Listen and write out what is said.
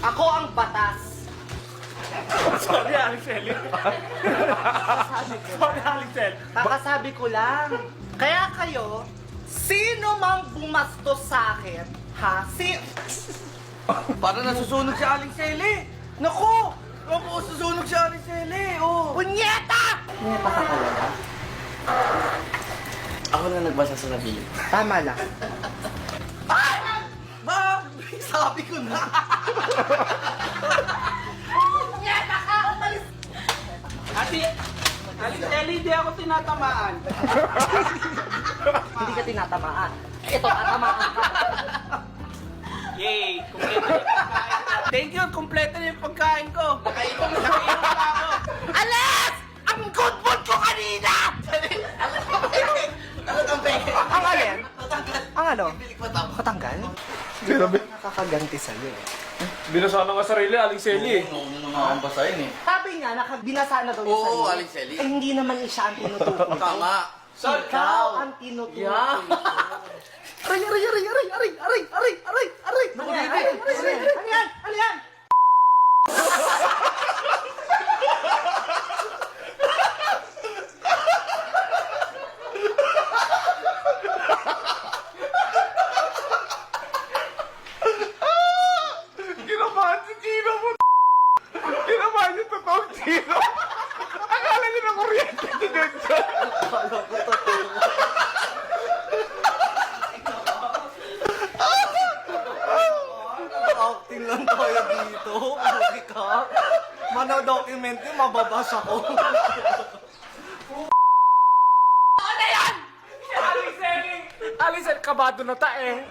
Ako ang batas. Sorry, Alexel. Sorry, Alexel. Kakasabi ko lang. Kaya kayo, sino mang bumastos sa akin, ha? Para nasusunog si Aling Sally. Naku! Naku, susunog si Aling Sally. Oh. Punyeta! Punyeta ka talaga? Ako na nagbasa sa nabili. Tama lang. Ba? Sabi ko na. Punyeta ka! Umalis! Alexel, hindi ako tinatamaan. Hindi ka tinatamaan. Ito, tatamaan ka. Yay! Kompleto na yung pagkain. Thank you, kompleto na yung pagkain ko. Nakainom pa ako. Alis! Ang good mood ko kanina! Talagang peke. Ang alin? Ang ano? Bilik mo tama. Patanggal? Grabe. Nakakaganti sa'yo eh. Binasa na nga sarili, Alexel eh. Oo, mga basahin eh. Sabi nga, binasa na daw yung Oo, sarili. Aling Sally. Eh, hindi naman siya ang tinutukoy. Tama. Ikaw ang tinutukoy. Yeah. Aray, aray, aray, aray, aray, aray, aray, aray, aray. Ano yan? Ano yan? Ano yan? Kinabahan si Chino mo. Kinabahan yung totoong Chino. Akala niyo na kuryente si Jojo. Acting lang tayo dito. Buki ka. Mana-document yung mababasa ko. Alexel, kabado na ta eh.